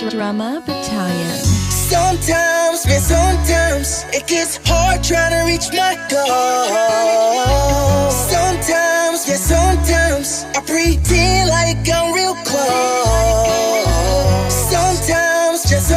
Drama Battalion. Sometimes, man, sometimes it gets hard trying to reach my goal. Sometimes, yeah, sometimes I pretend like I'm real close. Sometimes, just